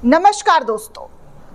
नमस्कार दोस्तों,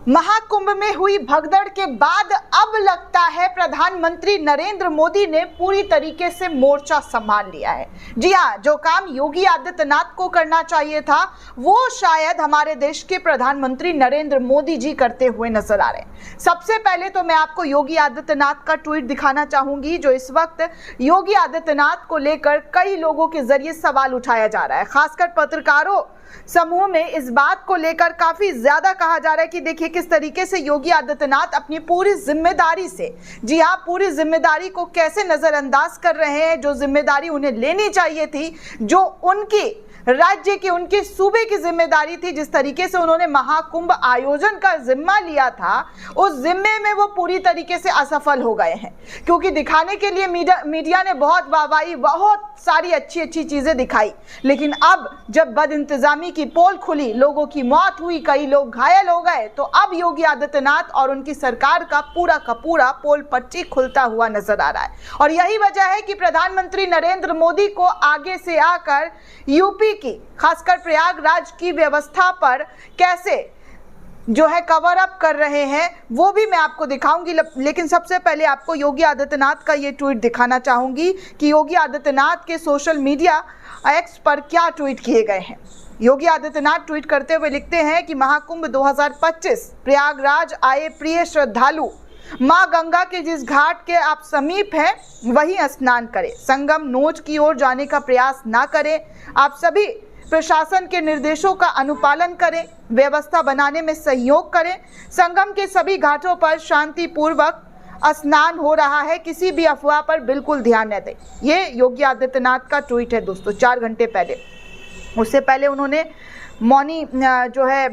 महाकुंभ में हुई भगदड़ के बाद अब लगता है प्रधानमंत्री नरेंद्र मोदी ने पूरी तरीके से मोर्चा संभाल लिया है। जी हाँ, जो काम योगी आदित्यनाथ को करना चाहिए था वो शायद हमारे देश के प्रधानमंत्री नरेंद्र मोदी जी करते हुए नजर आ रहे हैं। सबसे पहले तो मैं आपको योगी आदित्यनाथ का ट्वीट दिखाना चाहूंगी, जो इस वक्त योगी आदित्यनाथ को लेकर कई लोगों के जरिए सवाल उठाया जा रहा है। खासकर पत्रकारों समूह में इस बात को लेकर काफी ज्यादा कहा जा रहा है कि देखिए किस तरीके से योगी आदित्यनाथ अपनी पूरी जिम्मेदारी से, जी हाँ, पूरी जिम्मेदारी को कैसे नजरअंदाज कर रहे हैं। जो जिम्मेदारी उन्हें लेनी चाहिए थी, जो उनकी राज्य की, उनके सूबे की जिम्मेदारी थी, जिस तरीके से उन्होंने महाकुंभ आयोजन का जिम्मा लिया था, उस जिम्मे में वो पूरी तरीके से असफल हो गए हैं। क्योंकि दिखाने के लिए मीडिया ने बहुत वाहवाही, बहुत सारी अच्छी अच्छी चीजें दिखाई, लेकिन अब जब बदइंतजामी की पोल खुली, लोगों की मौत हुई, कई लोग घायल हो गए, तो अब योगी आदित्यनाथ और उनकी सरकार का पूरा पोल पट्टी खुलता हुआ नजर आ रहा है। और यही वजह है कि प्रधानमंत्री नरेंद्र मोदी को आगे से आकर यूपी की, खासकर प्रयागराज की व्यवस्था पर कैसे जो है कवर अप कर रहे हैं वो भी मैं आपको दिखाऊंगी। लेकिन सबसे पहले आपको योगी आदित्यनाथ का ये ट्वीट दिखाना चाहूंगी कि योगी आदित्यनाथ के सोशल मीडिया एक्स पर क्या ट्वीट किए गए हैं। योगी आदित्यनाथ ट्वीट करते हुए लिखते हैं कि महाकुंभ 2025 प्रयागराज आए प्रिय श्रद्धालु, मां गंगा के जिस घाट के आप समीप हैं वहीं स्नान करें, संगम नोच की ओर जाने का प्रयास ना करें। आप सभी प्रशासन के निर्देशों का अनुपालन करें, व्यवस्था बनाने में सहयोग करें। संगम के सभी घाटों पर शांतिपूर्वक स्नान हो रहा है, किसी भी अफवाह पर बिल्कुल ध्यान न दें। ये योगी आदित्यनाथ का ट्वीट है दोस्तों, 4 घंटे पहले। उससे पहले उन्होंने मौनी जो है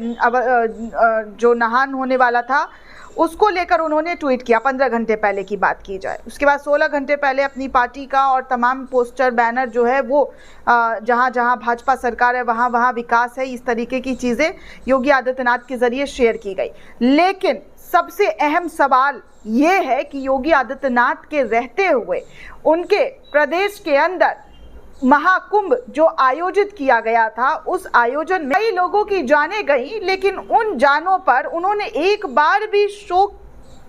जो नहान होने वाला था उसको लेकर उन्होंने ट्वीट किया, 15 घंटे पहले की बात की जाए। उसके बाद 16 घंटे पहले अपनी पार्टी का और तमाम पोस्टर बैनर जो है वो जहां जहां भाजपा सरकार है वहां वहां विकास है, इस तरीके की चीज़ें योगी आदित्यनाथ के जरिए शेयर की गई। लेकिन सबसे अहम सवाल ये है कि योगी आदित्यनाथ के रहते हुए उनके प्रदेश के अंदर महाकुंभ जो आयोजित किया गया था, उस आयोजन में कई लोगों की जानें गई, लेकिन उन जानों पर उन्होंने एक बार भी शोक,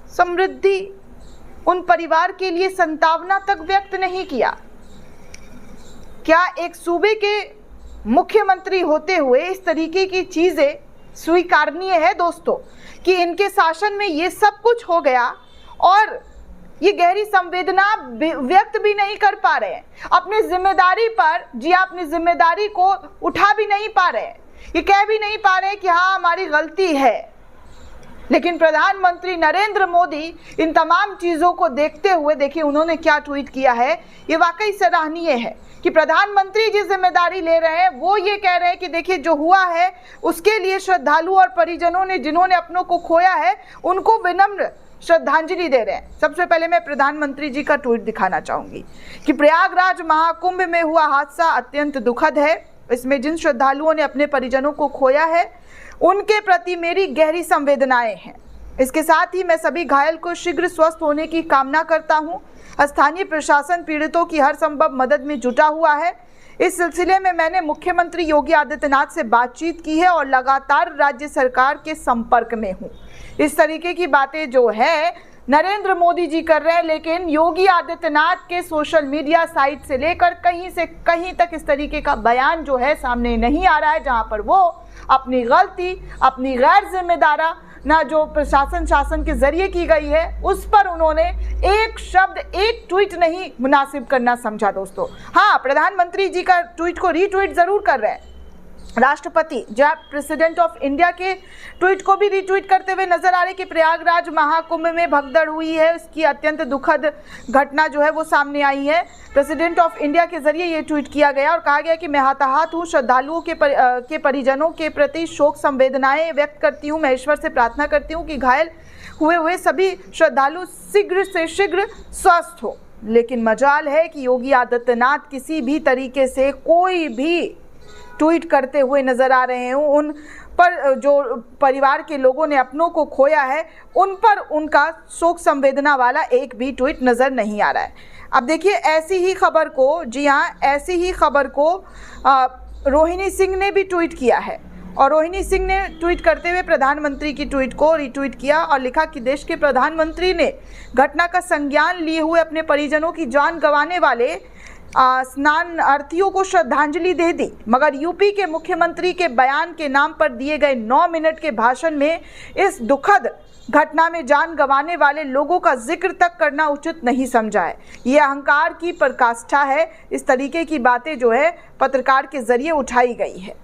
समृद्धि, उन परिवार के लिए संतावना तक व्यक्त नहीं किया। क्या एक सूबे के मुख्यमंत्री होते हुए इस तरीके की चीजें स्वीकारनीय है दोस्तों, कि इनके शासन में ये सब कुछ हो गया और ये गहरी संवेदना व्यक्त भी नहीं कर पा रहे हैं अपनी जिम्मेदारी पर। जी, अपनी जिम्मेदारी को उठा भी नहीं पा रहे हैं, ये कह भी नहीं पा रहे कि हाँ हमारी गलती है। लेकिन प्रधानमंत्री नरेंद्र मोदी इन तमाम चीजों को देखते हुए देखिए उन्होंने क्या ट्वीट किया है। ये वाकई सराहनीय है कि प्रधानमंत्री जिस जिम्मेदारी ले रहे हैं वो ये कह रहे हैं कि देखिए जो हुआ है उसके लिए श्रद्धालु और परिजनों ने, जिन्होंने अपनों को खोया है, उनको विनम्र श्रद्धांजलि दे रहे हैं। सबसे पहले मैं प्रधानमंत्री जी का ट्वीट दिखाना चाहूंगी कि प्रयागराज महाकुंभ में हुआ हादसा अत्यंत दुखद है। इसमें जिन श्रद्धालुओं ने अपने परिजनों को खोया है उनके प्रति मेरी गहरी संवेदनाएं हैं। इसके साथ ही मैं सभी घायल को शीघ्र स्वस्थ होने की कामना करता हूं। स्थानीय प्रशासन पीड़ितों की हर संभव मदद में जुटा हुआ है। इस सिलसिले में मैंने मुख्यमंत्री योगी आदित्यनाथ से बातचीत की है और लगातार राज्य सरकार के संपर्क में हूं। इस तरीके की बातें जो है नरेंद्र मोदी जी कर रहे हैं, लेकिन योगी आदित्यनाथ के सोशल मीडिया साइट से लेकर कहीं से कहीं तक इस तरीके का बयान जो है सामने नहीं आ रहा है, जहां पर वो अपनी गलती, अपनी गैर जिम्मेदारा ना जो प्रशासन शासन के जरिए की गई है उस पर उन्होंने एक शब्द, एक ट्वीट नहीं मुनासिब करना समझा दोस्तों। हाँ, प्रधानमंत्री जी का ट्वीट को रीट्वीट जरूर कर रहे हैं। राष्ट्रपति जब प्रेसिडेंट ऑफ इंडिया के ट्वीट को भी रीट्वीट करते हुए नजर आ रहे कि प्रयागराज महाकुंभ में भगदड़ हुई है, उसकी अत्यंत दुखद घटना जो है वो सामने आई है। प्रेसिडेंट ऑफ इंडिया के जरिए ये ट्वीट किया गया और कहा गया कि मैं हताहत हूँ, श्रद्धालुओं के परिजनों के प्रति शोक संवेदनाएं व्यक्त करती हूँ। मैं ईश्वर से प्रार्थना करती हूँ कि घायल हुए सभी श्रद्धालु शीघ्र से शीघ्र स्वस्थ हो। लेकिन मजाल है कि योगी आदित्यनाथ किसी भी तरीके से कोई भी ट्वीट करते हुए नजर आ रहे हैं। उन पर जो परिवार के लोगों ने अपनों को खोया है उन पर उनका शोक संवेदना वाला एक भी ट्वीट नजर नहीं आ रहा है। अब देखिए ऐसी ही खबर को, जी हाँ, ऐसी ही खबर को रोहिणी सिंह ने भी ट्वीट किया है और रोहिणी सिंह ने ट्वीट करते हुए प्रधानमंत्री की ट्वीट को रिट्वीट किया और लिखा कि देश के प्रधानमंत्री ने घटना का संज्ञान लिए हुए अपने परिजनों की जान गंवाने वाले स्नानार्थियों को श्रद्धांजलि दे दी, मगर यूपी के मुख्यमंत्री के बयान के नाम पर दिए गए 9 मिनट के भाषण में इस दुखद घटना में जान गंवाने वाले लोगों का जिक्र तक करना उचित नहीं समझा है। ये अहंकार की पराकाष्ठा है। इस तरीके की बातें जो है पत्रकार के जरिए उठाई गई है।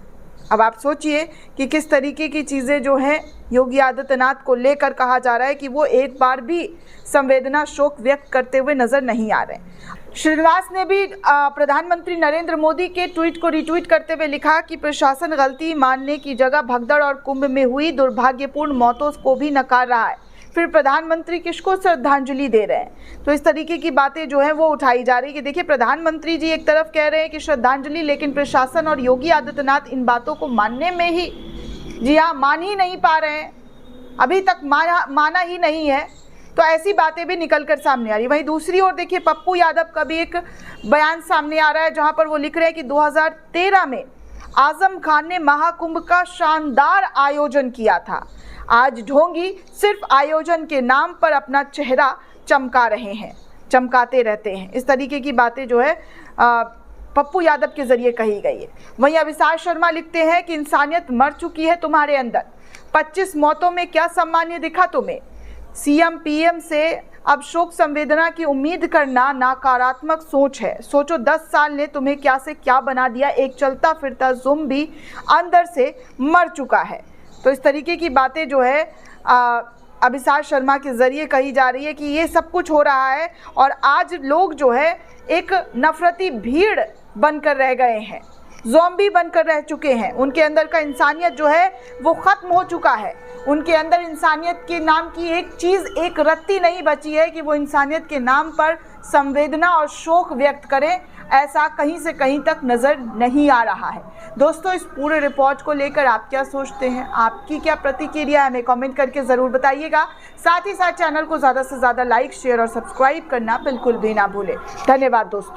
अब आप सोचिए कि किस तरीके की चीज़ें जो हैं योगी आदित्यनाथ को लेकर कहा जा रहा है कि वो एक बार भी संवेदना शोक व्यक्त करते हुए नजर नहीं आ रहे। श्रीनिवास ने भी प्रधानमंत्री नरेंद्र मोदी के ट्वीट को रिट्वीट करते हुए लिखा कि प्रशासन गलती मानने की जगह भगदड़ और कुंभ में हुई दुर्भाग्यपूर्ण मौतों को भी नकार रहा है, फिर प्रधानमंत्री किसको श्रद्धांजलि दे रहे हैं। तो इस तरीके की बातें जो है वो उठाई जा रही है कि देखिए प्रधानमंत्री जी एक तरफ कह रहे हैं कि श्रद्धांजलि, लेकिन प्रशासन और योगी आदित्यनाथ इन बातों को मानने में ही जी हाँ मान ही नहीं पा रहे हैं, अभी तक माना ही नहीं है। तो ऐसी बातें भी निकल कर सामने आ रही। वहीं दूसरी ओर देखिए पप्पू यादव का भी एक बयान सामने आ रहा है जहां पर वो लिख रहे हैं कि 2013 में आजम खान ने महाकुंभ का शानदार आयोजन किया था, आज ढोंगी सिर्फ आयोजन के नाम पर अपना चेहरा चमकाते रहते हैं। इस तरीके की बातें जो है पप्पू यादव के जरिए कही गई है। वहीं अविसार शर्मा लिखते हैं कि इंसानियत मर चुकी है तुम्हारे अंदर, 25 मौतों में क्या सम्मान्य दिखा तुम्हें, सीएम पीएम से अब शोक संवेदना की उम्मीद करना नकारात्मक सोच है। सोचो 10 साल ने तुम्हें क्या से क्या बना दिया, एक चलता फिरता ज़ुम्बी अंदर से मर चुका है। तो इस तरीके की बातें जो है अविसार शर्मा के ज़रिए कही जा रही है कि ये सब कुछ हो रहा है और आज लोग जो है एक नफरती भीड़ बनकर रह गए हैं, ज़ॉम्बी बनकर रह चुके हैं। उनके अंदर का इंसानियत जो है वो ख़त्म हो चुका है। उनके अंदर इंसानियत के नाम की एक चीज़, एक रत्ती नहीं बची है कि वो इंसानियत के नाम पर संवेदना और शोक व्यक्त करें। ऐसा कहीं से कहीं तक नज़र नहीं आ रहा है। दोस्तों, इस पूरे रिपोर्ट को लेकर आप क्या सोचते हैं, आपकी क्या प्रतिक्रिया है, हमें कमेंट करके ज़रूर बताइएगा। साथ ही साथ चैनल को ज़्यादा से ज़्यादा लाइक, शेयर और सब्सक्राइब करना बिल्कुल भी ना भूलें। धन्यवाद दोस्तों।